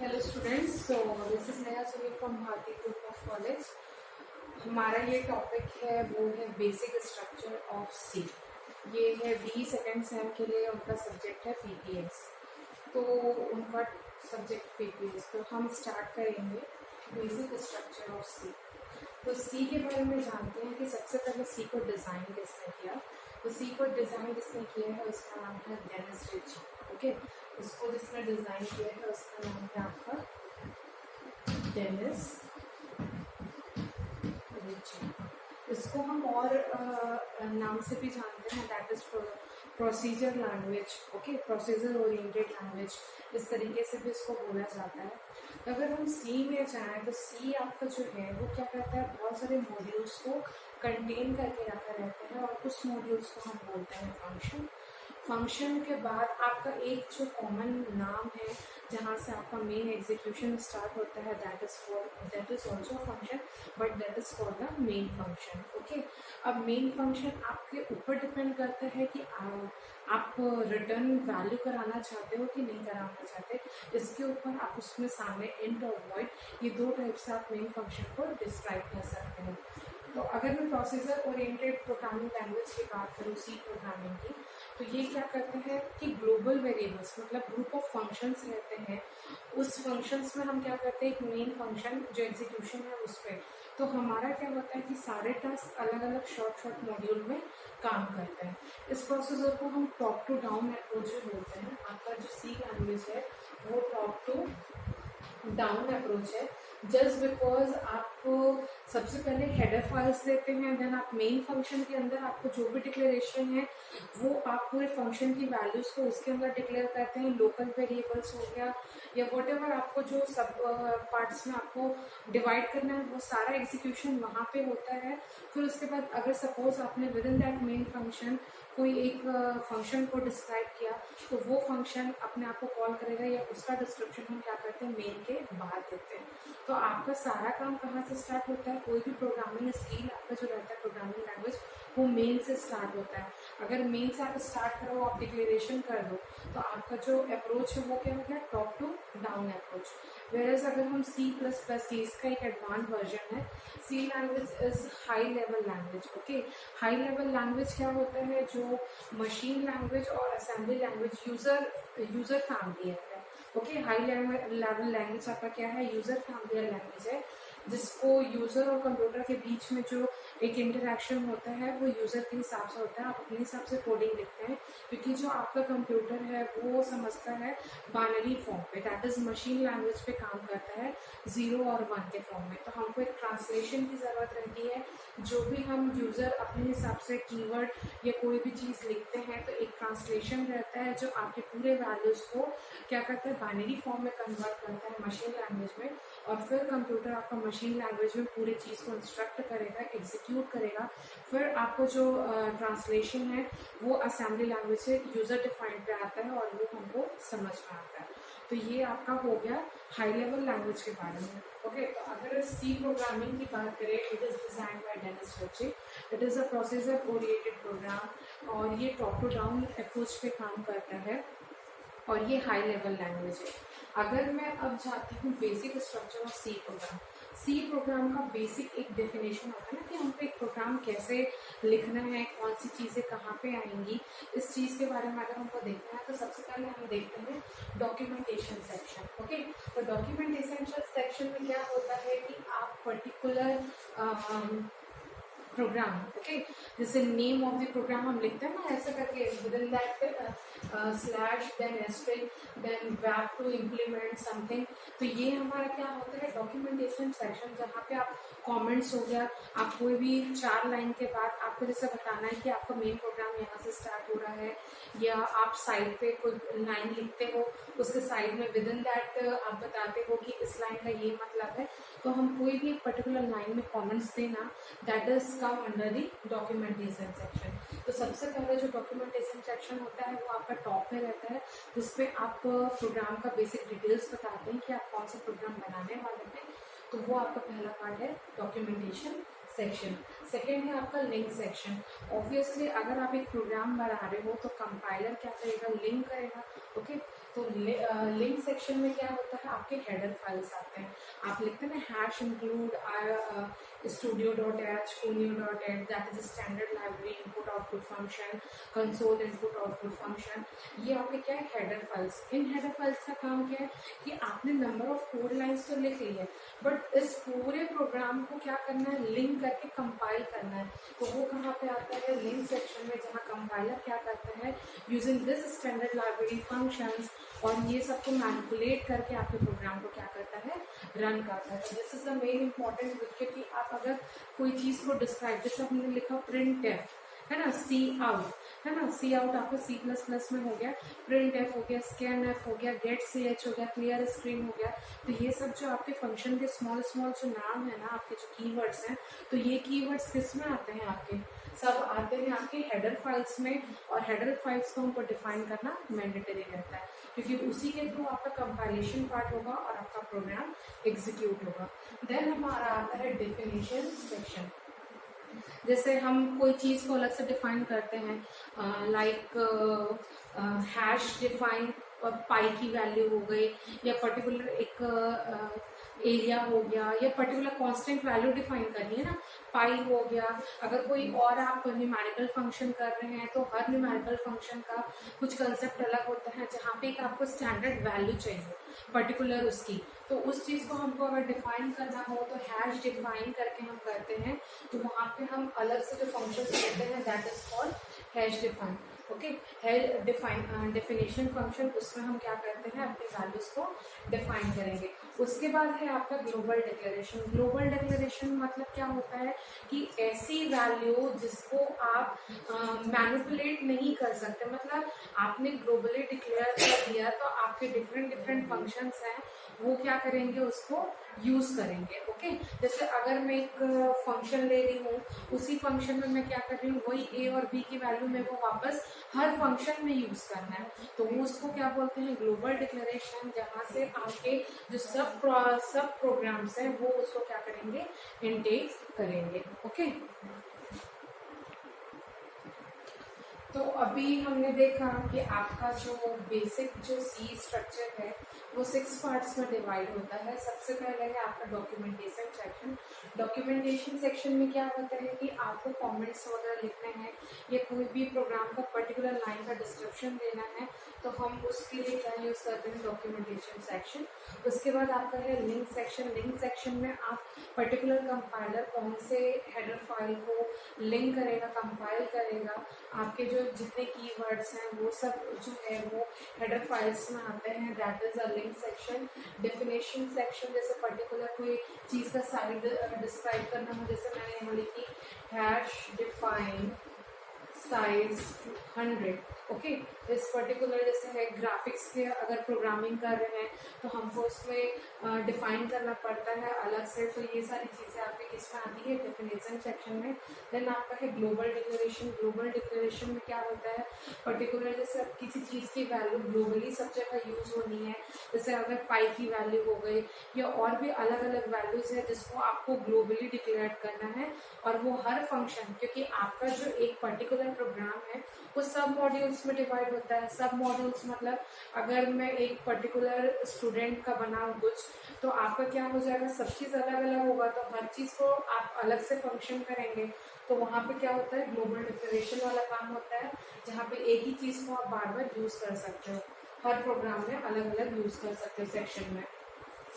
Hello students, so this is Neha Suni from Bharti group of college. हमारा ये topic है वो है बेसिक स्ट्रक्चर ऑफ सी। ये है बी सेकेंड सेम के लिए, उनका सब्जेक्ट है पीपीएस। तो उनका सब्जेक्ट पीपीएस, तो हम स्टार्ट करेंगे बेसिक स्ट्रक्चर ऑफ सी। तो सी के बारे में जानते हैं कि सबसे पहले सी को डिज़ाइन किसने किया। तो सी को डिज़ाइन जिसने किया है उसका नाम है डेनिस रिची। ओके, उसको जिसने डिज़ाइन किया है उसका नाम है आपका डेनिस रिची। इसको हम और नाम से भी जानते हैं, that is procedure language. Okay, procedure oriented language, इस तरीके से भी इसको बोला जाता है। तो अगर हम सी में जाएँ तो सी आपका जो है वो क्या करता है, बहुत सारे मॉड्यूल्स को कंटेन करके रखा रहता है और उस मॉड्यूल्स को हम बोलते हैं फंक्शन। फंक्शन के बाद आपका एक जो कॉमन नाम है जहाँ से आपका मेन एग्जीक्यूशन स्टार्ट होता है, that is also function, but that is for the main function. Okay, अब मेन फंक्शन आपके ऊपर डिपेंड करता है कि आप रिटर्न वैल्यू कराना चाहते हो कि नहीं कराना चाहते। इसके ऊपर आप उसमें सामने इंट और वॉइड, ये दो टाइप से आप मेन फंक्शन को डिस्क्राइब कर सकते हैं। तो अगर मैं प्रोसीजर ओरिएंटेड प्रोग्रामिंग लैंग्वेज की बात करूँ, सी प्रोग्रामिंग की, तो ये क्या करते हैं कि ग्लोबल वेरिएबल्स मतलब ग्रुप ऑफ फंक्शंस रहते हैं। उस फंक्शंस में हम क्या करते हैं, एक मेन फंक्शन जो एग्जीक्यूशन है उस पर, तो हमारा क्या होता है कि सारे टास्क अलग अलग शॉर्ट मॉड्यूल में काम करते हैं। इस प्रोसीजर को हम टॉप टू डाउन अप्रोच बोलते हैं। आपका जो सी लैंग्वेज है वो टॉप टू डाउन अप्रोच है, जस्ट बिकॉज आपको सबसे पहले हेडर फाइल्स देते हैं, देन आप मेन फंक्शन के अंदर आपको जो भी डिक्लेरेशन है वो आप पूरे फंक्शन की वैल्यूज को उसके अंदर डिक्लेयर करते हैं। लोकल वेरिएबल्स हो गया या वॉट आपको जो सब पार्ट्स में आपको डिवाइड करना है वो सारा एग्जीक्यूशन वहाँ पे होता है। फिर उसके बाद अगर सपोज आपने with in that main function कोई एक फंक्शन को डिस्क्राइब किया, तो वो फंक्शन अपने आप को कॉल करेगा या उसका डिस्क्रिप्शन हम क्या करते हैं, मेन के बाहर देते हैं। तो आपका सारा काम कहाँ से स्टार्ट होता है, कोई भी प्रोग्रामिंग स्किल आपका जो रहता है प्रोग्रामिंग लैंग्वेज, वो मेन से स्टार्ट होता है। अगर मेन से आप स्टार्ट करो, आप डिक्लेरेशन कर दो, तो आपका जो अप्रोच है वो क्या हो गया, top to down approach. Whereas अगर हम सी प्लस प्लस, इसका एक एडवांस वर्जन है। C language is high level language. Okay, high level language क्या होता है, जो मशीन लैंग्वेज और असेंबली लैंग्वेज यूजर फैमिली है। ओके, हाई लेवल लैंग्वेज आपका क्या है, यूजर फैमिली लैंग्वेज है, जिसको यूजर और कंप्यूटर के बीच में जो एक इंटरेक्शन होता है वो यूजर के हिसाब से होता है। आप अपने हिसाब से कोडिंग लिखते हैं, क्योंकि जो आपका कंप्यूटर है वो समझता है बाइनरी फॉर्म पे, दैट इज मशीन लैंग्वेज पे काम करता है 0 और 1 के फॉर्म में। तो हमको एक ट्रांसलेशन की जरूरत रहती है। जो भी हम यूजर अपने हिसाब से कीवर्ड या कोई भी चीज़ लिखते हैं, तो एक ट्रांसलेशन रहता है जो आपके पूरे वैल्यूज को क्या करता है, बाइनरी फॉर्म में कन्वर्ट करता है मशीन लैंग्वेज में, और फिर कंप्यूटर आपका मशीन लैंग्वेज में पूरी चीज़ को इंस्ट्रक्ट करेगा, एग्जीक्यूट करेगा। फिर आपको जो ट्रांसलेशन है वो असेंबली लैंग्वेज से यूजर डिफाइंड पे आता है और वो हमको समझ में आता है। तो ये आपका हो गया हाई लेवल लैंग्वेज के बारे में। ओके, तो अगर सी प्रोग्रामिंग की बात करें, it is design by Dennis Ritchie. It is a procedure oriented program और ये टॉप टू डाउन अप्रोच पे काम करता है और ये हाई लेवल लैंग्वेज है। अगर मैं अब जाती हूँ basic structure of C program. C program का बेसिक एक डेफिनेशन होता है ना कि हमको एक प्रोग्राम कैसे लिखना है, कौन सी चीज़ें कहाँ पे आएंगी, इस चीज़ के बारे में अगर हमको देखना है तो सबसे पहले हम देखते हैं डॉक्यूमेंटेशन सेक्शन। ओके, तो डॉक्यूमेंटेशन सेक्शन में क्या होता है कि आप पर्टिकुलर प्रोग्राम, ओके, जैसे नेम ऑफ द प्रोग्राम हम लिखते हैं ना ऐसा करके, within that slash then asterisk then web to implement something. तो ये हमारा क्या होता है, डॉक्यूमेंटेशन सेक्शन, जहाँ पे आप कमेंट्स हो गया, आप कोई भी 4 लाइन के बाद आपको जैसे बताना है कि आपका मेन प्रोग्राम यहाँ से स्टार्ट हो रहा है, या आप साइड पे कोई लाइन लिखते हो, उसके साइड में विद इन दैट आप बताते हो कि इस लाइन का ये मतलब है। तो हम कोई भी एक पर्टिकुलर लाइन में कमेंट्स देना, that is come under the documentation section. तो सबसे पहले जो डॉक्यूमेंटेशन सेक्शन होता है वो आपका टॉप में रहता है, जिसपे आप प्रोग्राम का बेसिक डिटेल्स बताते हैं कि आप कौन सा प्रोग्राम बनाने वाले हैं। तो वो आपका पहला पार्ट है डॉक्यूमेंटेशन सेक्शन। सेकेंड है आपका लिंक सेक्शन। ऑब्वियसली अगर आप एक प्रोग्राम बना रहे हो तो कंपाइलर क्या करेगा, लिंक करेगा। ओके, तो तो लिंक सेक्शन में क्या होता है, आपके हेडर फाइल्स आते हैं। आप लिखते हैं ना hash include studio.h, conio.h, that is standard library input output function, console input output function, ये आपके क्या है हेडर फाइल्स। इन हेडर फाइल्स का काम क्या है कि आपने नंबर ऑफ कोड लाइंस तो लिख ली है, बट इस पूरे प्रोग्राम को क्या करना है, लिंक करके कंपाइल करना है। तो वो कहाँ पे आता है, लिंक सेक्शन में, जहाँ कंपाइलर क्या करता है using this standard library functions, और ये सबको मैनिपुलेट करके आपके प्रोग्राम को क्या करता है, रन करता है। This is the main important, क्योंकि आप अगर कोई चीज को डिस्क्राइब, जैसे हमने लिखा प्रिंट एफ है ना, सी आउट है ना, सी आउट आपका C++ में हो गया, प्रिंट एफ हो गया, स्कैन एफ हो गया, गेट ch हो गया, क्लियर स्क्रीन हो गया। तो ये सब जो आपके फंक्शन के स्मॉल स्मॉल जो नाम है ना, आपके जो कीवर्ड्स हैं, तो ये कीवर्ड्स किस में आते हैं, आपके सब आते हैं आपके हेडर फाइल्स में। और हेडर फाइल्स को हमको डिफाइन करना मैंडेटरी रहता है, क्योंकि उसी के थ्रू आपका कंपाइलेशन पार्ट होगा और आपका प्रोग्राम एग्जीक्यूट होगा। देन हमारा आता है डेफिनेशन सेक्शन। जैसे हम कोई चीज को अलग से डिफाइन करते हैं, लाइक हैश डिफाइन, पाई की वैल्यू हो गई, या पर्टिकुलर एक एरिया हो गया, या पर्टिकुलर कांस्टेंट वैल्यू डिफाइन करनी है ना, पाई हो गया। अगर कोई और आप न्यूमेरिकल फंक्शन कर रहे हैं, तो हर न्यूमेरिकल फंक्शन का कुछ कंसेप्ट अलग होता है, जहाँ पे एक आपको स्टैंडर्ड वैल्यू चाहिए पर्टिकुलर उसकी, तो उस चीज को हमको अगर डिफाइन करना हो तो हैश डिफाइन करके हम करते हैं। तो वहाँ पे हम अलग से जो फंक्शन देते हैं that is called hash define. Okay, hash define definition function, उसमें हम क्या करते हैं, अपने वैल्यूज को डिफाइन करेंगे। उसके बाद है आपका ग्लोबल डिक्लेरेशन। ग्लोबल डिक्लेरेशन मतलब क्या होता है कि ऐसी वैल्यू जिसको आप मैनिपुलेट नहीं कर सकते, मतलब आपने ग्लोबली डिक्लेयर कर दिया तो आपके डिफरेंट डिफरेंट फंक्शंस हैं, वो क्या करेंगे, उसको यूज करेंगे। ओके, जैसे अगर मैं एक फंक्शन ले रही हूँ, उसी फंक्शन में मैं क्या कर रही हूँ, वही ए और बी की वैल्यू मेरे को वापस हर फंक्शन में यूज करना है, तो वो उसको क्या बोलते हैं, ग्लोबल डिक्लेरेशन, जहाँ से आपके जो सब प्रोग्राम्स हैं वो उसको क्या करेंगे, इनटेक करेंगे। ओके, तो अभी हमने देखा कि आपका जो बेसिक जो सी स्ट्रक्चर है वो 6 पार्ट्स में डिवाइड होता है। सबसे पहले है आपका डॉक्यूमेंटेशन सेक्शन। डॉक्यूमेंटेशन सेक्शन में क्या होता है कि आपको कमेंट्स वगैरह लिखने हैं, या कोई भी प्रोग्राम का पर्टिकुलर लाइन का डिस्क्रिप्शन देना है, तो हम उसके लिए क्या यूज करते हैं, डॉक्यूमेंटेशन सेक्शन। उसके बाद आपका है लिंक सेक्शन। लिंक सेक्शन में आप पर्टिकुलर कंपाइलर कौन से हेडर फाइल को लिंक करेगा, कंपाइल करेगा, आपके जो जितने कीवर्ड्स हैं वो सब जो है वो हेडर फाइल्स में आते हैं, that is a link section. Definition section, जैसे पर्टिकुलर कोई चीज का साइज डिस्क्राइब करना हो, जैसे मैंने यहाँ लिखी हैश डिफाइन साइज 100। ओके, इस पर्टिकुलर जैसे है ग्राफिक्स के अगर प्रोग्रामिंग कर रहे हैं तो हमको उसमें डिफाइन करना पड़ता है अलग से, तो ये सारी चीज़ें आपके किसमें आती है, डेफिनेशन सेक्शन में। देन आपका है ग्लोबल डिक्लेरेशन। ग्लोबल डिक्लेरेशन में क्या होता है, पर्टिकुलर जैसे किसी चीज़ की वैल्यू ग्लोबली सब जगह यूज होनी है, जैसे अगर पाई की वैल्यू हो गई, या और भी अलग अलग वैल्यूज है जिसको आपको ग्लोबली डिक्लेयर करना है, और वो हर फंक्शन, क्योंकि आपका जो एक पर्टिकुलर प्रोग्राम है वो सब मॉड्यूल्स में डिवाइड होता है। सब मॉड्यूल्स मतलब अगर मैं एक पर्टिकुलर स्टूडेंट का बनाऊं कुछ, तो आपका क्या हो जाएगा, सब चीज़ अलग अलग होगा, तो हर चीज़ को आप अलग से फंक्शन करेंगे, तो वहाँ पे क्या होता है, ग्लोबल डिक्लेरेशन वाला काम होता है, जहाँ पे एक ही चीज़ को आप बार बार यूज कर सकते हो, हर प्रोग्राम में अलग अलग यूज कर सकते हो सेक्शन में।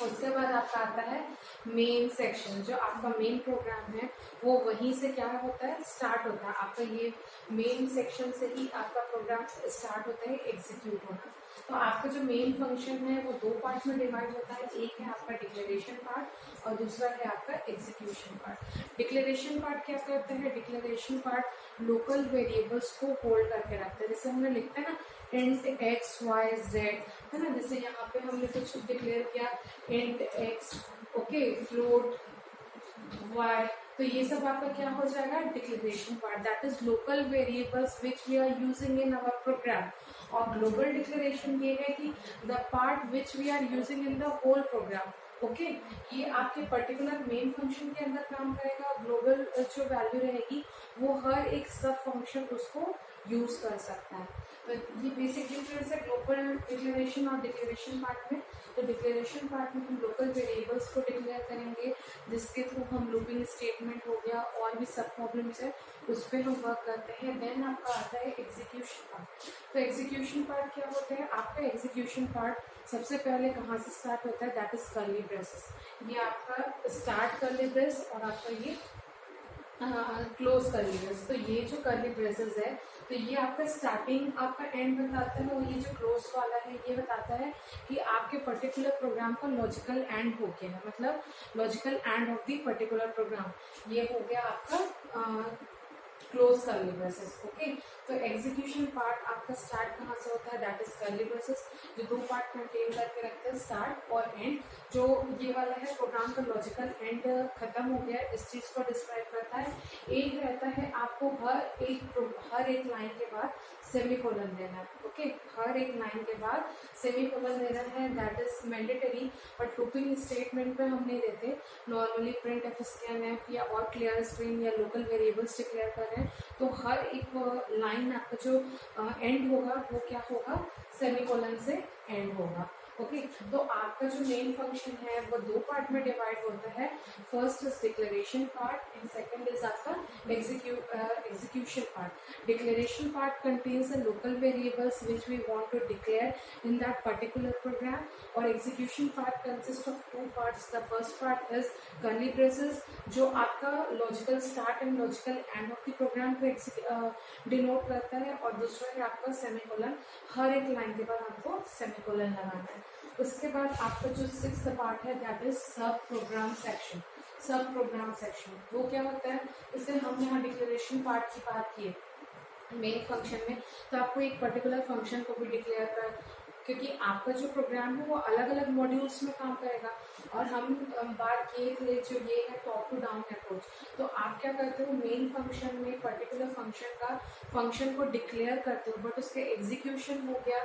उसके बाद आपका आता है मेन सेक्शन। जो आपका मेन प्रोग्राम है वो वहीं से क्या होता है, स्टार्ट होता है। आपका ये मेन सेक्शन से ही आपका प्रोग्राम स्टार्ट होता है एग्जीक्यूट होना। तो आपका जो मेन फंक्शन है वो 2 पार्ट में डिवाइड होता है, एक है आपका डिक्लेरेशन पार्ट और दूसरा है आपका एग्जीक्यूशन पार्ट। डिक्लेरेशन पार्ट क्या करता है, डिक्लेरेशन पार्ट लोकल वेरिएबल्स को होल्ड करके रखता है। जैसे हमने लिखते हैं ना इंट एक्स वाई जेड, है ना, जैसे यहाँ पे हमने कुछ डिक्लेयर किया int x, okay, float y, तो ये सब आपका क्या हो जाएगा, declaration part, that is local variables which we are using in our program. और ग्लोबल डिक्लेरेशन ये है कि the part which we are using in the whole program. Okay, ये आपके पर्टिकुलर मेन फंक्शन के अंदर काम करेगा। ग्लोबल जो वैल्यू रहेगी वो हर एक सब फंक्शन उसको यूज कर सकता है। तो ये बेसिक डिफरेंस है ग्लोबल डिक्लेरेशन और डिक्लेरेशन पार्ट में। तो डिक्लेरेशन पार्ट में हम लोकल वेरिएबल्स को डिक्लेयर करेंगे, जिसके थ्रू हम लूपिंग स्टेटमेंट हो गया और भी सब प्रॉब्लम्स है उस पर हम वर्क करते हैं। देन आपका आता है एग्जीक्यूशन पार्ट। तो एग्जीक्यूशन पार्ट क्या होता है? आपका एग्जीक्यूशन पार्ट सबसे पहले कहाँ से स्टार्ट होता है? That is curly braces. ये आपका स्टार्ट कर्ली ब्रेस और आपका ये क्लोज कर्ली ब्रेस। तो ये जो कर्ली ब्रेसेस है तो ये आपका स्टार्टिंग आपका एंड बताता है, और ये जो क्लोज वाला है ये बताता है कि आपके पर्टिकुलर प्रोग्राम का लॉजिकल एंड हो गया है, मतलब logical end of the particular program. ये हो गया आपका क्लोज कर्ली ब्रेसेस। ओके, तो एग्जीक्यूशन पार्ट आपका स्टार्ट कहाँ से होता है? दैट इज कर्ली ब्रेसेस, जो दो पार्ट कंटेन करके रखते हैं, स्टार्ट और एंड। जो ये वाला है प्रोग्राम का लॉजिकल एंड खत्म हो गया है, इस चीज को डिस्क्राइब करता है। एक रहता है आपको हर एक लाइन के बाद सेमीकोलन देना है। ओके, हर एक लाइन के बाद सेमीकोलन देना है, that is mandatory. But looping statement में हम नहीं देते, नॉर्मली प्रिंट एफ, स्कैनएफ या और क्लियर स्ट्रिंग या लोकल वेरिएबल्स डिक्लेयर कर रहे हैं तो हर एक लाइन आपका जो एंड होगा वो क्या होगा? सेमीकोलन से एंड होगा। ओके, तो आपका जो मेन फंक्शन है वो दो पार्ट में डिवाइड होता है। First is declaration part and second is आपका execution part. Declaration part contains the local variables which we want to declare in that particular program, और execution part consist of two parts. The first part is curly braces, जो आपका logical start and logical end of the program को denote करता है, और दूसरा है आपका सेमीकोलन। हर एक लाइन के बाद आपको सेमीकोलन लगाना है। उसके बाद आपका जो सिक्स्थ पार्ट है दैट इज सब प्रोग्राम सेक्शन। सब प्रोग्राम सेक्शन वो क्या होता है? इसे हम यहाँ डिक्लेरेशन पार्ट की बात की मेन फंक्शन में, तो आपको एक पर्टिकुलर फंक्शन को भी डिक्लेयर कर, क्योंकि आपका जो प्रोग्राम है वो अलग अलग मॉड्यूल्स में काम करेगा। और हम बात किए थे जो ये है टॉप टू डाउन अप्रोच। तो आप क्या करते हो? मेन फंक्शन में पर्टिकुलर फंक्शन को डिक्लेयर करते हो, बट उसके एग्जीक्यूशन हो गया,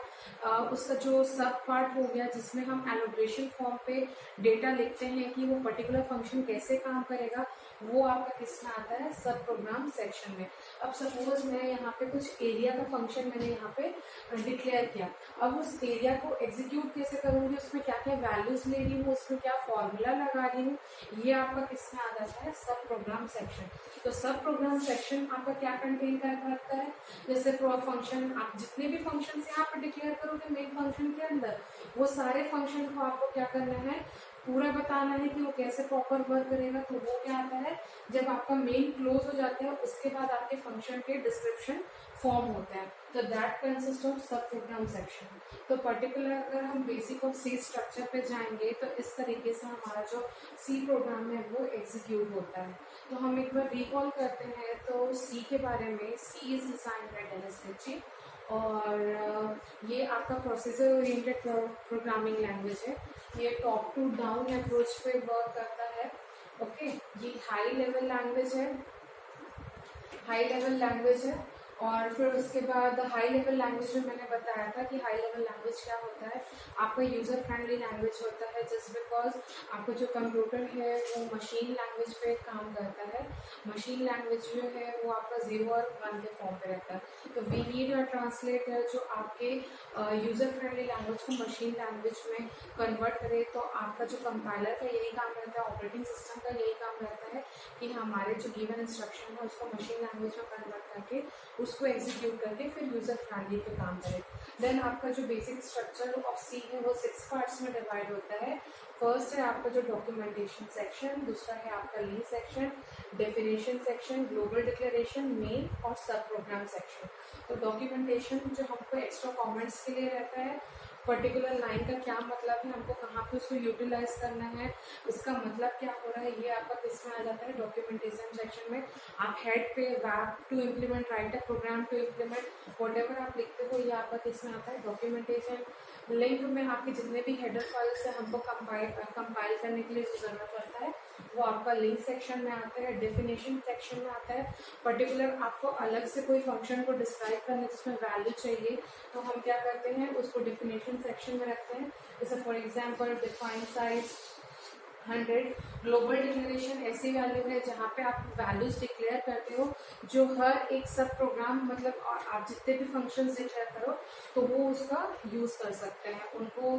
उसका जो सब पार्ट हो गया जिसमें हम एलोब्रेशन फॉर्म पे डेटा लिखते हैं कि वो पर्टिकुलर फंक्शन कैसे काम करेगा, वो आपका किसमें आता है? सब प्रोग्राम सेक्शन में। अब सपोज मैं यहाँ पे कुछ एरिया का फंक्शन मैंने यहाँ पे डिक्लेयर किया, अब उस एरिया को एग्जीक्यूट कैसे करूंगी, उसमें क्या क्या वैल्यूज ले रही हूँ, उसमें क्या फॉर्मूला लगा रही हूँ, ये आपका किसमें आ जाता है? सब प्रोग्राम सेक्शन। तो सब प्रोग्राम सेक्शन आपका क्या कंटेन कर रखता है? जैसे फंक्शन, आप जितने भी फंक्शन यहाँ पे डिक्लेयर करोगे मेन फंक्शन के अंदर, वो सारे फंक्शन को आपको क्या करना है? पूरा बताना है कि वो कैसे प्रॉपर वर्क करेगा। तो वो क्या आता है? जब आपका मेन क्लोज हो जाता है उसके बाद आपके फंक्शन के डिस्क्रिप्शन फॉर्म होता है, तो दैट कंसिस्ट ऑफ सब प्रोग्राम सेक्शन। तो पर्टिकुलर अगर हम बेसिक ऑफ सी स्ट्रक्चर पे जाएंगे तो इस तरीके से हमारा जो सी प्रोग्राम है वो एग्जीक्यूट होता है। तो हम एक बार रिकॉल करते हैं तो सी के बारे में। C is design by Dennis Ritchie, और ये आपका प्रोसेसर ओरिएंटेड प्रोग्रामिंग लैंग्वेज है। ये टॉप टू डाउन अप्रोच पे वर्क करता है। ओके, ये हाई लेवल लैंग्वेज है। और फिर उसके बाद हाई लेवल लैंग्वेज में मैंने बताया था कि हाई लेवल लैंग्वेज क्या होता है? आपका यूजर फ्रेंडली लैंग्वेज होता है, जस्ट बिकॉज आपका जो कंप्यूटर है वो मशीन लैंग्वेज पे काम करता है। मशीन लैंग्वेज जो है वो आपका 0 और 1 के फॉर्म पे रहता है। तो वी नीड अ ट्रांसलेटर जो आपके यूजर फ्रेंडली लैंग्वेज को मशीन लैंग्वेज में कन्वर्ट करे। तो आपका जो कंपाइलर का यही काम रहता है, ऑपरेटिंग सिस्टम का यही काम रहता है कि हमारे जो गिवन इंस्ट्रक्शन है उसको मशीन लैंग्वेज में कन्वर्ट करके उसको एग्जीक्यूट करके फिर यूजर फ्रेंडली पे काम करें। देन आपका जो बेसिक स्ट्रक्चर ऑफ सी है वो 6 पार्ट्स में डिवाइड होता है। फर्स्ट है आपका जो डॉक्यूमेंटेशन सेक्शन, दूसरा है आपका lead section, definition section, global declaration, main और सब प्रोग्राम सेक्शन। तो डॉक्यूमेंटेशन जो हमको एक्स्ट्रा कमेंट्स के लिए रहता है, पर्टिकुलर लाइन का क्या मतलब है, हमको कहाँ पे उसको यूटिलाइज करना है, उसका मतलब क्या हो रहा है, ये आपका किस में आ जाता है? डॉक्यूमेंटेशन सेक्शन में। आप हेड पे web to implement, write a program to implement, whatever आप लिखते हो ये आपका किस में आता है? डॉक्यूमेंटेशन। लिंक में आपके जितने भी हेडर फाइल्स है हमको कंपाइल करने के लिए जो जरूरत पड़ता है वो आपका लिंक सेक्शन में आता है। डेफिनेशन सेक्शन में आता है। पर्टिकुलर आपको अलग से कोई फंक्शन को डिस्क्राइब करने जिसमें वैल्यू चाहिए तो हम क्या करते हैं? उसको डेफिनेशन सेक्शन में रखते हैं। जैसे for example define size, 100 global declaration ऐसी वैल्यू है जहाँ पे आप वैल्यूज डिक्लेयर करते हो जो हर एक सब प्रोग्राम मतलब आप जितने भी फंक्शंस डिक्लेयर करो तो वो उसका यूज कर सकते हैं, उनको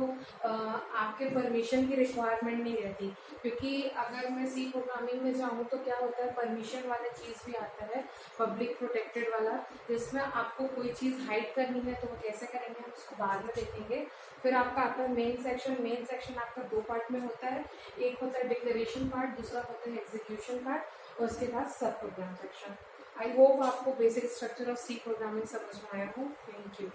आपके परमिशन की रिक्वायरमेंट नहीं रहती। क्योंकि अगर मैं सी प्रोग्रामिंग में जाऊँ तो क्या होता है, परमिशन वाला चीज़ भी आता है, पब्लिक प्रोटेक्टेड वाला, जिसमें आपको कोई चीज़ हाइड करनी है तो वो कैसे करेंगे हम उसको बाद में देखेंगे। फिर आपका आता है मेन सेक्शन आपका दो पार्ट में होता है, एक होता है डिक्लेरेशन पार्ट, दूसरा होता है एग्जीक्यूशन पार्ट, और उसके बाद सब प्रोग्राम सेक्शन। आई होप आपको basic structure of C programming समझ में आया हो। Thank you.